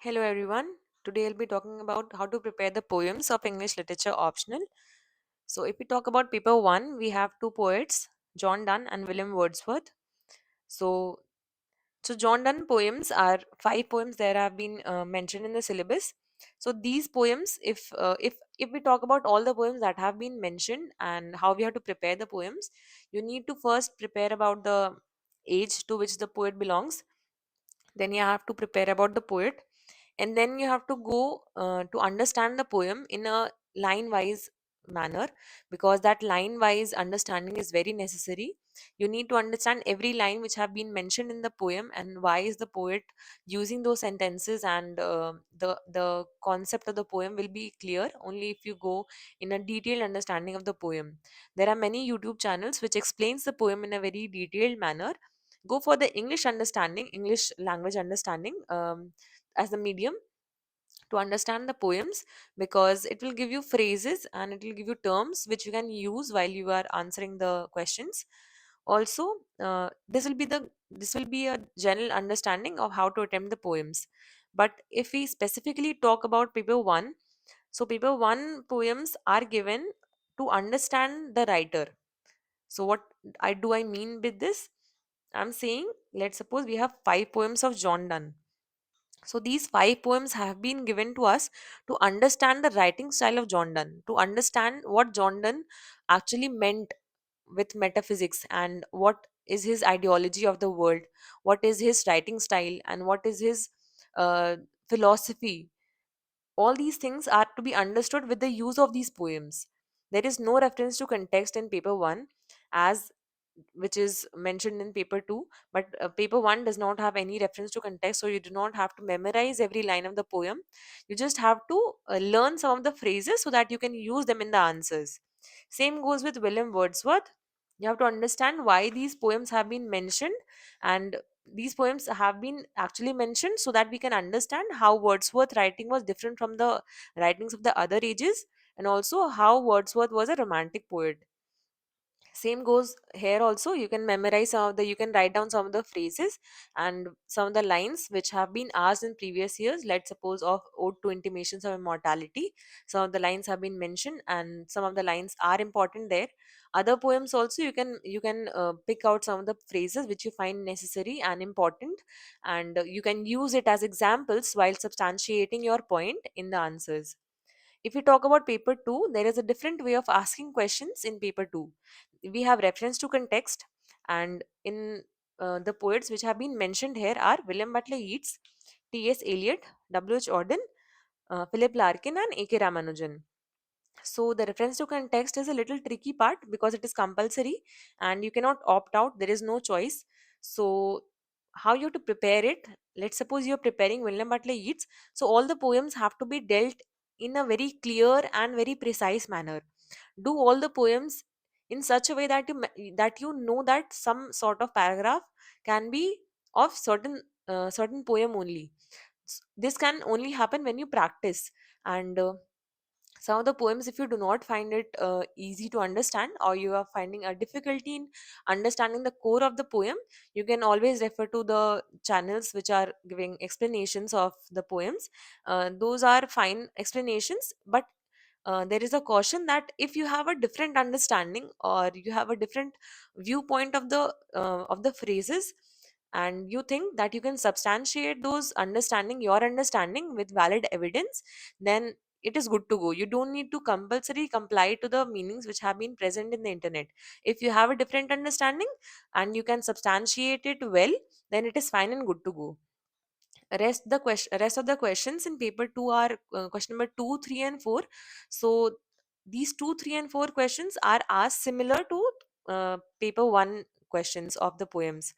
Hello everyone. Today I'll be talking about how to prepare the poems of English literature optional. So if we talk about paper 1, we have two poets, John Donne and William Wordsworth. So John Donne poems are five poems that have been mentioned in the syllabus. So these poems, if we talk about all the poems that have been mentioned and how we have to prepare the poems, you need to first prepare about the age to which the poet belongs. Then you have to prepare about the poet, and then you have to go to understand the poem in a line wise manner, because that line wise understanding is very necessary. You need to understand every line which have been mentioned in the poem and why is the poet using those sentences, and the concept of the poem will be clear only if you go in a detailed understanding of the poem. There are many YouTube channels which explains the poem in a very detailed manner. Go for the English language understanding as the medium to understand the poems, because it will give you phrases and it will give you terms which you can use while you are answering the questions. Also, this will be a general understanding of how to attempt the poems. But if we specifically talk about paper 1, so paper 1 poems are given to understand the writer. So what I mean with this, I'm saying, let's suppose we have five poems of John Donne. So these five poems have been given to us to understand the writing style of John Donne, to understand what John Donne actually meant with metaphysics, and what is his ideology of the world, what is his writing style, and what is his uh, philosophy. All these things are to be understood with the use of these poems. There is no reference to context in paper 1, as which is mentioned in paper 2, but paper 1 does not have any reference to context, so you do not have to memorize every line of the poem. You just have to learn some of the phrases so that you can use them in the answers. Same goes with William Wordsworth. You have to understand why these poems have been mentioned, and these poems have been actually mentioned so that we can understand how Wordsworth writing was different from the writings of the other ages, and also how Wordsworth was a romantic poet. Same goes here also. You can memorize some of the, you can write down some of the phrases and some of the lines which have been asked in previous years. Let's suppose of Ode to Intimations of Immortality, some of the lines have been mentioned and some of the lines are important there. Other poems also, you can pick out some of the phrases which you find necessary and important, and you can use it as examples while substantiating your point in the answers. If we talk about paper 2, there is a different way of asking questions in paper 2. We have reference to context, and in the poets which have been mentioned here are William Butler Yeats, T.S. Eliot, W.H. Auden, Philip Larkin, and A.K. Ramanujan. So the reference to context is a little tricky part because it is compulsory and you cannot opt out. There is no choice. So how you have to prepare it? Let's suppose you're preparing William Butler Yeats. So all the poems have to be dealt in a very clear and very precise manner. Do all the poems in such a way that that you know that some sort of paragraph can be of certain poem only. This can only happen when you practice, and some of the poems, if you do not find it easy to understand, or you are finding a difficulty in understanding the core of the poem, you can always refer to the channels which are giving explanations of the poems. Those are fine explanations, but there is a caution that if you have a different understanding or you have a different viewpoint of the phrases, and you think that you can substantiate those understanding your understanding with valid evidence, then it is good to go. You don't need to compulsory comply to the meanings which have been present in the internet. If you have a different understanding and you can substantiate it well, then it is fine and good to go. Rest of the questions in paper 2 are question number 2, 3, and 4. So these 2, 3, and 4 questions are asked similar to paper 1 questions of the poems.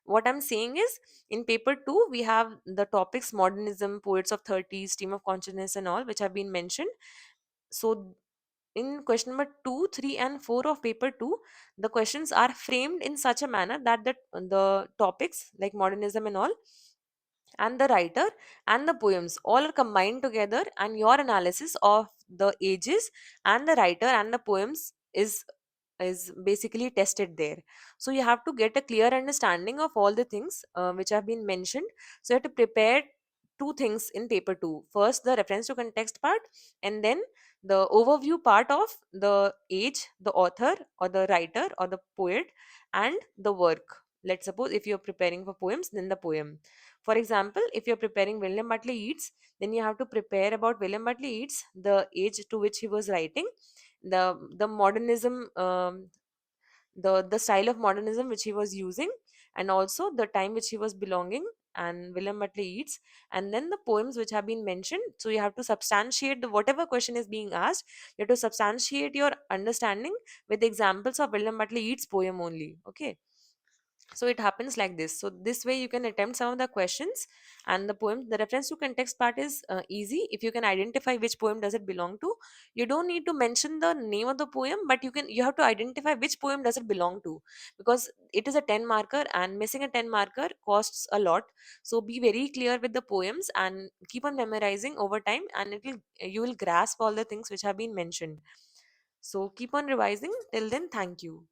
What I'm saying is, in paper 2 we have the topics modernism, poets of 30s, stream of consciousness, and all which have been mentioned. So in question number 2, 3, and 4 of paper 2, the questions are framed in such a manner that the topics like modernism and all, and the writer, and the poems all are combined together, and your analysis of the ages and the writer and the poems is basically tested there. So you have to get a clear understanding of all the things which have been mentioned. So you have to prepare two things in paper 2. First, the reference to context part, and then the overview part of the age, the author or the writer or the poet, and the work. Let's suppose if you're preparing for poems, then the poem. For example, if you're preparing William Butler Yeats, then you have to prepare about William Butler Yeats, the age to which he was writing, the modernism, the style of modernism which he was using, and also the time which he was belonging, and William Butler Yeats, and then the poems which have been mentioned. So you have to substantiate whatever question is being asked. You have to substantiate your understanding with examples of William Butler Yeats poem only. Okay, so it happens like this. So this way you can attempt some of the questions. And the poem, the reference to context part is easy. If you can identify which poem does it belong to, you don't need to mention the name of the poem, but you have to identify which poem does it belong to, because it is a 10 marker and missing a 10 marker costs a lot. So be very clear with the poems and keep on memorizing over time, and it will, you will grasp all the things which have been mentioned. So keep on revising. Till then, thank you.